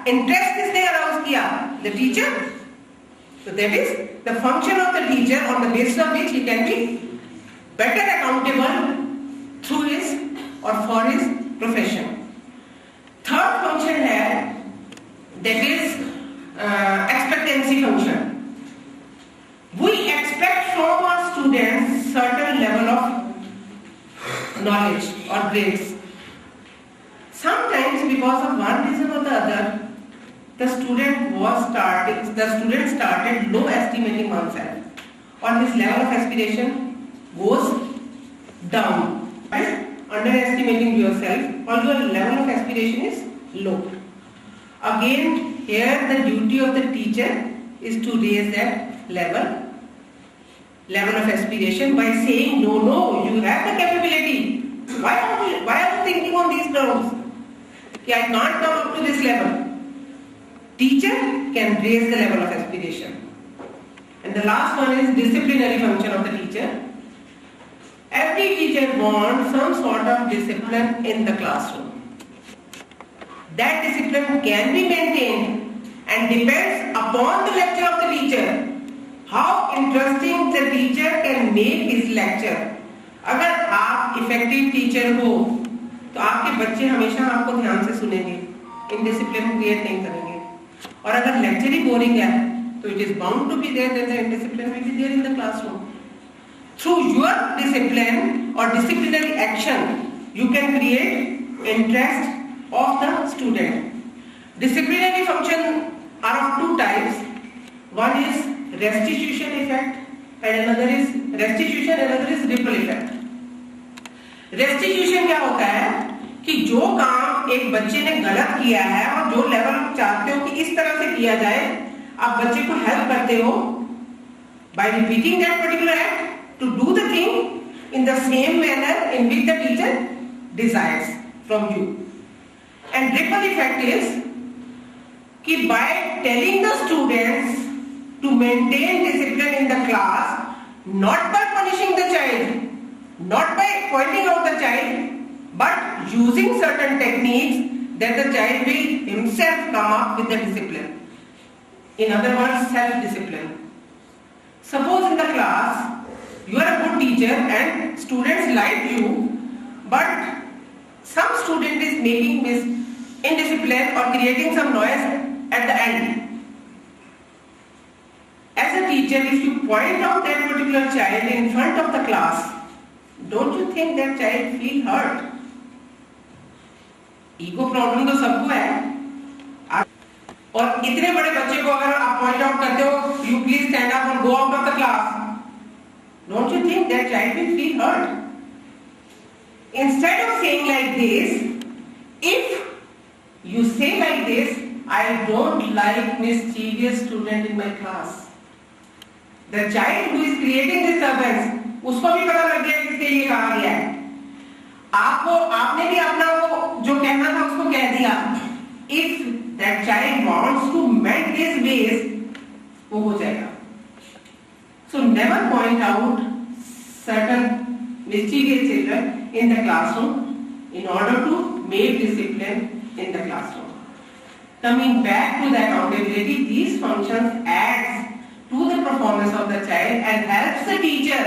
Interest किसने arouse किया? The teacher. So that is the function of the teacher on the basis of which he can be better accountable through his or for his profession. Third function है, that is expectancy function. We expect from our students certain level of knowledge or grades. Sometimes because of one reason or the other, the student started low estimating oneself, or his level of aspiration goes down. Underestimating yourself, or your level of aspiration is low. Again, here the duty of the teacher is to raise that level of aspiration by saying, no, you have the capability. Why are you thinking on these grounds? I can't come up to this level. Teacher can raise the level of aspiration. And the last one is disciplinary function of the teacher. Every teacher wants some sort of discipline in the classroom. That discipline can be maintained and depends upon the lecture of the teacher. How interesting the teacher can make his lecture. अगर आप effective teacher हो, तो आपके बच्चे हमेशा आपको ध्यान से सुनेंगे, indiscipline क्रिएट नहीं करेंगे. और अगर लेक्चर ही बोरिंग है, तो it is bound to be there that the indiscipline will be there in the classroom. Through your discipline or disciplinary action, you can create interest of the student. Disciplinary function are of two types. One is restitution effect and another is ripple effect. Restitution क्या होता है कि जो काम एक बच्चे ने गलत किया है और जो लेवल चाहते हो कि इस तरह से किया जाए, आप बच्चे को हेल्प करते हो by repeating that particular act to do the thing in the same manner in which the teacher desires from you. And ripple effect is कि by telling the students to maintain discipline in the class, not by punishing the child, not by pointing out the child, but using certain techniques that the child will himself come up with the discipline. In other words, self-discipline. Suppose in the class, you are a good teacher and students like you, but some student is making this indiscipline or creating some noise at the end. As a teacher, if you point out that particular child in front of the class, don't you think that child feel hurt? Ego problem तो सबको है, और इतने बड़े बच्चे को अगर आप पॉइंट आउट करते हो, you please stand up and go out of the class, don't you think that child will feel hurt? Instead of saying like this, if you say like this, I don't like mischievous student in my class, the child who is creating disturbance, उसको भी पता लग गया किसके ये कहा गया है. आपने भी अपना वो जो कहना था उसको कह दिया. If that child wants to mend his ways, वो हो जाएगा. So never point out certain mischievous children in the classroom in order to make discipline in the classroom. Coming back to the accountability, these functions adds to the performance of the child and helps the teacher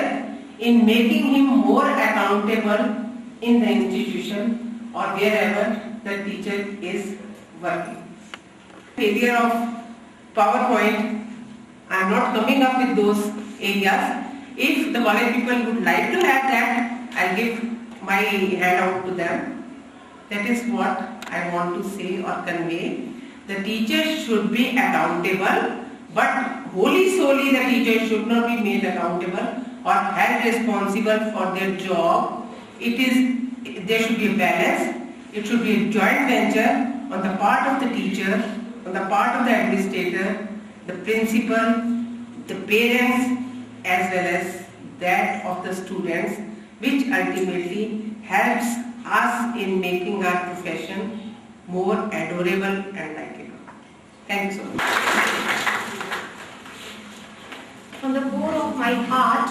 in making him more accountable in the institution or wherever the teacher is working. Failure of PowerPoint, I am not coming up with those areas. If the college people would like to have that, I'll give my handout to them. That is what I want to say or convey. The teacher should be accountable, but wholly solely the teacher should not be made accountable or held responsible for their job. There should be a balance. It should be a joint venture on the part of the teacher, on the part of the administrator, the principal, the parents, as well as that of the students, which ultimately helps us in making our profession more adorable and likable. Thank you so much. From the core of my heart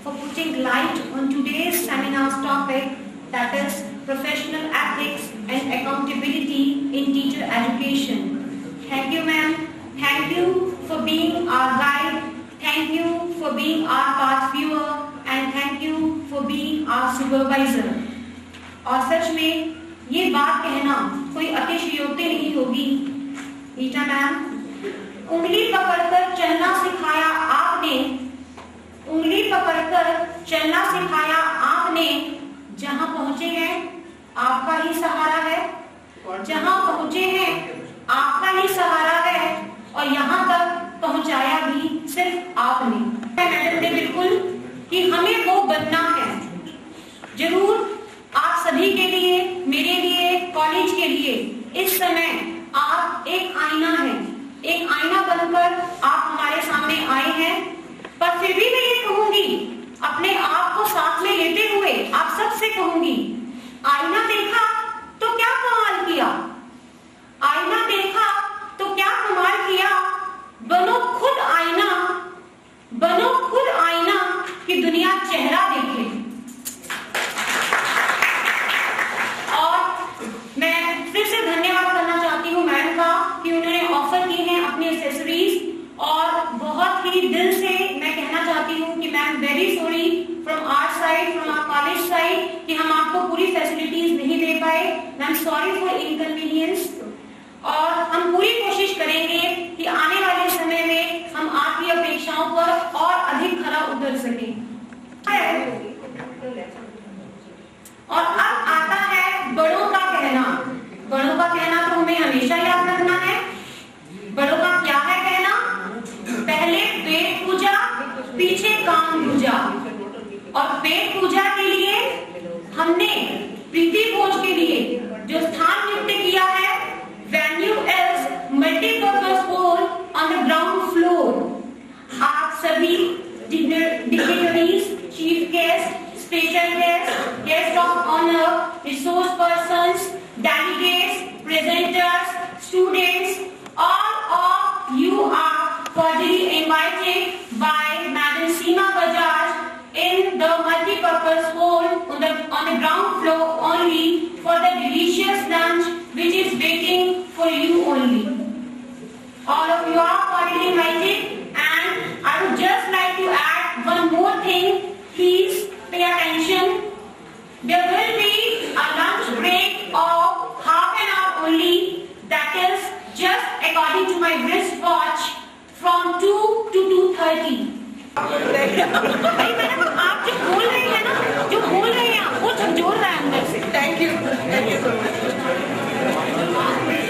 for putting light on today's seminar's topic, that is professional ethics and accountability in teacher education. Thank you, ma'am. Thank you for being our guide. Thank you for being our path viewer. And thank you for being our supervisor. और सच में ये बात कहना कोई अतिशयोक्ति नहीं होगी, Nita ma'am, उंगली पकड़कर चलना सिखाया आपने, उंगली पकड़कर चलना सिखाया आपने। जहां पहुंचे हैं आपका ही सहारा है, जहां पहुंचे हैं आपका ही सहारा है, और यहाँ तक पहुंचाया भी सिर्फ आपने। मैडम ने बिल्कुल कि हमें वो बनना है। जरूर आप सभी के लिए, मेरे लिए, कॉलेज के लिए इस समय आप एक आईना है, एक आईना बनकर आप हमारे सामने आए हैं। पर फिर भी मैं ये कहूंगी, अपने आप को साथ में लेते हुए आप सबसे कहूंगी, आईना देखा तो क्या कमाल किया, आईना देखा तो क्या कमाल किया। बनो खुद आईना, बनो खुद आईना कि दुनिया चेहरा देखे। और मैं फिर से धन्यवाद करना चाहती हूँ मैम का कि उन्होंने ऑफर की हैं अपनी एक्सेसरीज, और बहुत ही दिल से मैं कहना चाहती हूँ कि ma'am very sorry from our side, from our college side कि हम आपको पूरी फैसिलिटीज नहीं दे पाए। I am sorry for inconvenience, और हम पूरी कोशिश करेंगे कि आने वाले समय में हम आपकी अपेक्षाओं पर और अधिक खरा उतर सकें। और अब आता है बड़ों का कहना। बड़ों का कहना तो हमें हमेशा याद रखना है। बड़ों का क्या है कहना? पहले पेट पूजा, पीछे काम पूजा। और पेट पूजा के लिए हमने प्रीति भोज के लिए जो स्थान नियुक्त किया है, venue is multipurpose hall on the ground floor. आप सभी dignitaries, chief guest, special guests, guests of honor, resource persons, delegates, presenters, students, all of you are cordially invited by Madam Seema Bajaj in the multi-purpose hall on the ground floor only for the delicious lunch which is waiting for you only. All of you are cordially invited, and I would just like to add one more thing. Please pay attention. There will be a lunch break of half an hour only. That is just according to my wristwatch from 2 to 2:30. Madam आप जो बोल रही हैं ना, जो बोल रहे हैं वो झकझोर रहा है अंदर से। Thank you so much.